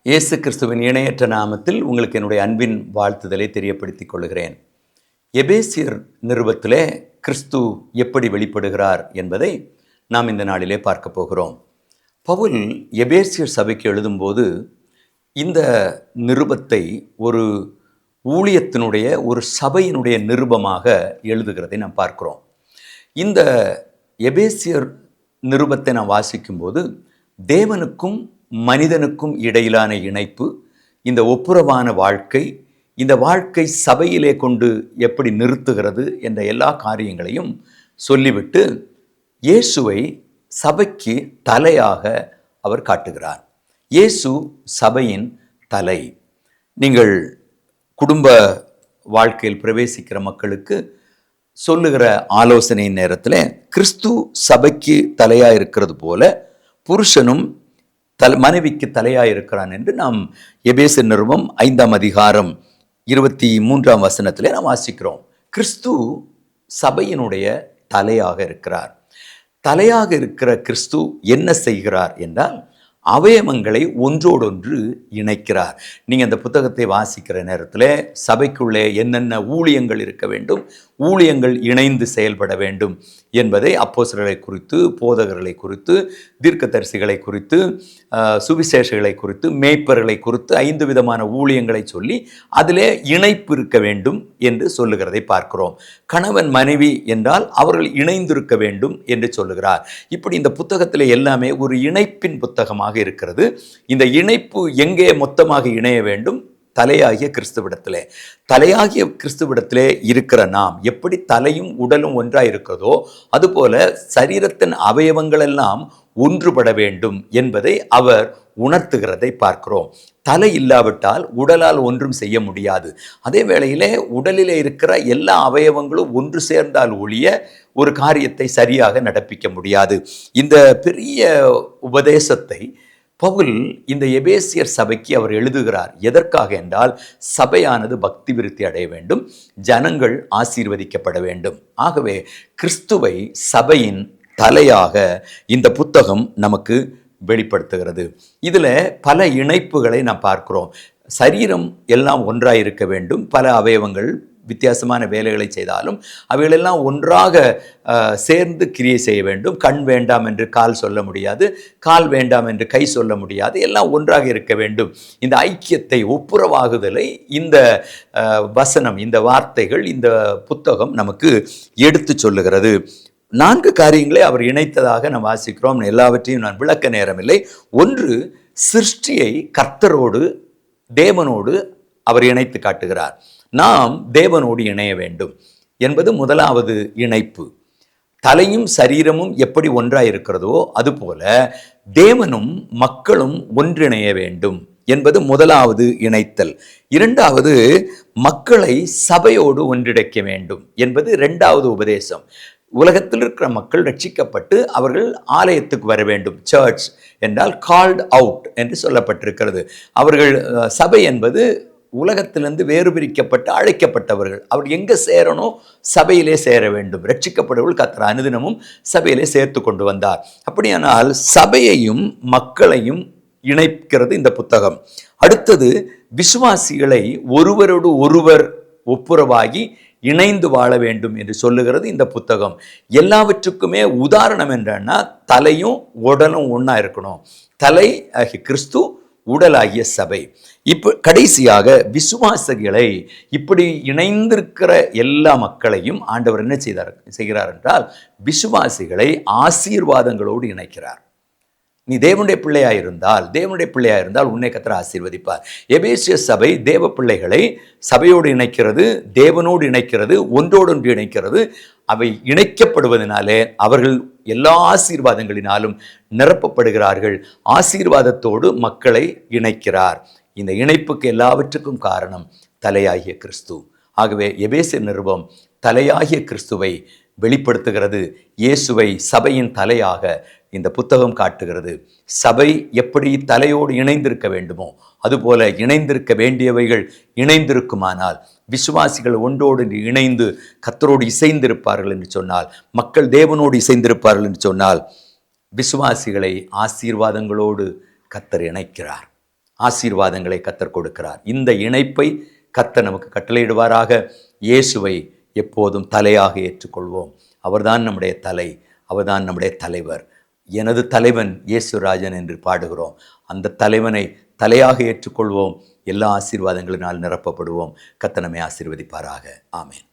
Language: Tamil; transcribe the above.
இயேசு கிறிஸ்துவின் இணையற்ற நாமத்தில் உங்களுக்கு என்னுடைய அன்பின் வாழ்த்துதலை தெரியப்படுத்திக் கொள்கிறேன். எபேசியர் நிருபத்திலே கிறிஸ்து எப்படி வெளிப்படுகிறார் என்பதை நாம் இந்த நாளிலே பார்க்க போகிறோம். பவுல் எபேசியர் சபைக்கு எழுதும்போது இந்த நிருபத்தை ஒரு ஊழியத்தினுடைய ஒரு சபையினுடைய நிருபமாக எழுதுகிறதை நாம் பார்க்கிறோம். இந்த எபேசியர் நிருபத்தை நாம் வாசிக்கும்போது தேவனுக்கும் மனிதனுக்கும் இடையிலான இணைப்பு, இந்த ஒப்புரவான வாழ்க்கை, இந்த வாழ்க்கை சபையிலே கொண்டு எப்படி நிறுத்துகிறது என்ற எல்லா காரியங்களையும் சொல்லிவிட்டு இயேசுவை சபைக்கு தலையாக அவர் காட்டுகிறார். இயேசு சபையின் தலை. நீங்கள் குடும்ப வாழ்க்கையில் பிரவேசிக்கிற மக்களுக்கு சொல்லுகிற ஆலோசனை நேரத்தில் கிறிஸ்து சபைக்கு தலையாக இருக்கிறது போல புருஷனும் மனைவிக்கு தலையாக இருக்கிறான் என்று நாம் எபேசியர் நிருபம் 5ஆம் அதிகாரம் 23ஆம் வசனத்திலே நாம் வாசிக்கிறோம். கிறிஸ்து சபையினுடைய தலையாக இருக்கிறார். தலையாக இருக்கிற கிறிஸ்து என்ன செய்கிறார் என்றால் அவயவங்களை ஒன்றோடொன்று இணைக்கிறார். நீங்கள் அந்த புத்தகத்தை வாசிக்கிற நேரத்தில் சபைக்குள்ளே என்னென்ன ஊழியங்கள் இருக்க வேண்டும், ஊழியங்கள் இணைந்து செயல்பட வேண்டும் என்பதை அப்போஸ்தலர்களை குறித்து, போதகர்களை குறித்து, தீர்க்கதரிசிகளை குறித்து, சுவிசேஷகளை குறித்து, மேய்ப்பர்களை குறித்து 5 விதமான ஊழியங்களை சொல்லி அதிலே இணைப்பு இருக்க வேண்டும் என்று சொல்லுகிறதை பார்க்கிறோம். கணவன் மனைவி என்றால் அவர்கள் இணைந்திருக்க வேண்டும் என்று சொல்லுகிறார். இப்படி இந்த புத்தகத்தில் எல்லாமே ஒரு இணைப்பின் புத்தகமாக இருக்கிறது. இந்த இணைப்பு எங்கே மொத்தமாக இணைய வேண்டும்? தலையாகிய கிறிஸ்துவிடத்திலே. தலையாகிய கிறிஸ்துவிடத்திலே இருக்கிற நாம் எப்படி தலையும் உடலும் ஒன்றாய் இருக்கிறதோ அதுபோல சரீரத்தின் அவயவங்கள் எல்லாம் ஒன்றுபட வேண்டும் என்பதை அவர் உணர்த்துகிறதை பார்க்கிறோம். தலை இல்லாவிட்டால் உடலால் ஒன்றும் செய்ய முடியாது. அதே வேளையிலே உடலிலே இருக்கிற எல்லா அவயவங்களும் ஒன்று சேர்ந்தால் ஒழிய ஒரு காரியத்தை சரியாக நடப்பிக்க முடியாது. இந்த பெரிய உபதேசத்தை பவுல் இந்த எபேசியர் சபைக்கு அவர் எழுதுகிறார். எதற்காக என்றால் சபையானது பக்தி விருத்தி அடைய வேண்டும், ஜனங்கள் ஆசீர்வதிக்கப்பட வேண்டும். ஆகவே கிறிஸ்துவை சபையின் தலையாக இந்த புத்தகம் நமக்கு வெளிப்படுத்துகிறது. இதில் பல இணைப்புகளை நாம் பார்க்கிறோம். சரீரம் எல்லாம் ஒன்றாக இருக்க வேண்டும். பல அவயவங்கள் வித்தியாசமான வேலைகளை செய்தாலும் அவைகளெல்லாம் ஒன்றாக சேர்ந்து கிரியை செய்ய வேண்டும். கண் வேண்டாம் என்று கால் சொல்ல முடியாது, கால் வேண்டாம் என்று கை சொல்ல முடியாது, எல்லாம் ஒன்றாக இருக்க வேண்டும். இந்த ஐக்கியத்தை, ஒப்புரவாகுதலை இந்த வசனம், இந்த வார்த்தைகள், இந்த புத்தகம் நமக்கு எடுத்து சொல்லுகிறது. 4 காரியங்களை அவர் இணைத்ததாக நாம் வாசிக்கிறோம். எல்லாவற்றையும் நான் விளக்க நேரமில்லை. ஒன்று, சிருஷ்டியை கர்த்தரோடு, தேவனோடு அவர் இணைத்து காட்டுகிறார். நாம் தேவனோடு இணைய வேண்டும் என்பது முதலாவது இணைப்பு. தலையும் சரீரமும் எப்படி ஒன்றாய் இருக்கிறதோ அதுபோல தேவனும் மக்களும் ஒன்றிணைய வேண்டும் என்பது முதலாவது இணைத்தல். 2வது, மக்களை சபையோடு ஒன்றிணைக்க வேண்டும் என்பது 2வது உபதேசம். உலகத்தில் இருக்கிற மக்கள் ரட்சிக்கப்பட்டு அவர்கள் ஆலயத்துக்கு வர வேண்டும். சர்ச் என்றால் கால்ட் அவுட் என்று சொல்லப்பட்டிருக்கிறது. அவர்கள் சபை என்பது உலகத்திலிருந்து வேறு பிரிக்கப்பட்டு அழைக்கப்பட்டவர்கள். அவர் எங்கே சேரணும்? சபையிலே சேர வேண்டும். ரட்சிக்கப்பட்டவர்கள் கர்த்தர் அனுதினமும் சபையிலே சேர்த்து கொண்டு வந்தார். அப்படியானால் சபையையும் மக்களையும் இணைக்கிறது இந்த புத்தகம். அடுத்தது, விசுவாசிகளை ஒருவரோடு ஒருவர் ஒப்புரவாகி இணைந்து வாழ வேண்டும் என்று சொல்லுகிறது இந்த புத்தகம். எல்லாவற்றுக்குமே உதாரணம் என்னன்னா தலையும் உடலும் ஒன்றா இருக்கணும். தலை ஆகிய கிறிஸ்து, உடலாகிய சபை. இப்போ கடைசியாக விசுவாசிகளை, இப்படி இணைந்திருக்கிற எல்லா மக்களையும் ஆண்டவர் என்ன செய்கிறார் என்றால் விசுவாசிகளை ஆசீர்வாதங்களோடு இணைக்கிறார். நீ தேவனுடைய பிள்ளையாயிருந்தால் உன்னை கர்த்தர் ஆசீர்வதிப்பார். எபேசிய சபை தேவ பிள்ளைகளை சபையோடு இணைக்கிறது, தேவனோடு இணைக்கிறது, ஒன்றோடொன்று இணைக்கிறது. அவை இணைக்கப்படுவதனாலே அவர்கள் எல்லா ஆசீர்வாதங்களினாலும் நிரப்பப்படுகிறார்கள். ஆசீர்வாதத்தோடு மக்களை இணைக்கிறார். இந்த இணைப்புக்கு எல்லாவற்றுக்கும் காரணம் தலையாகிய கிறிஸ்து. ஆகவே எபேசியர் நிருபம் தலையாகிய கிறிஸ்துவை வெளிப்படுத்துகிறது. இயேசுவை சபையின் தலையாக இந்த புத்தகம் காட்டுகிறது. சபை எப்படி தலையோடு இணைந்திருக்க வேண்டுமோ அதுபோல இணைந்திருக்க வேண்டியவைகள் இணைந்திருக்குமானால், விசுவாசிகள் ஒன்றோடு இணைந்து கர்த்தரோடு இசைந்திருப்பார்கள் என்று சொன்னால், மக்கள் தேவனோடு இசைந்திருப்பார்கள் என்று சொன்னால், விசுவாசிகளை ஆசீர்வாதங்களோடு கர்த்தர் இணைக்கிறார். ஆசீர்வாதங்களை கர்த்தர் கொடுக்கிறார். இந்த இணைப்பை கர்த்தர் நமக்கு கட்டளையிடுவாராக. இயேசுவை எப்போதும் தலையாக ஏற்றுக்கொள்வோம். அவர்தான் நம்முடைய தலை, அவர்தான் நம்முடைய தலைவர். எனது தலைவன் இயேசுராஜன் என்று பாடுகிறோம். அந்த தலைவனை தலையாக ஏற்றுக்கொள்வோம். எல்லா ஆசீர்வாதங்களினால் நிரப்பப்படுவோம். கர்த்தர் நம்மை ஆசீர்வதிப்பாராக. ஆமென்.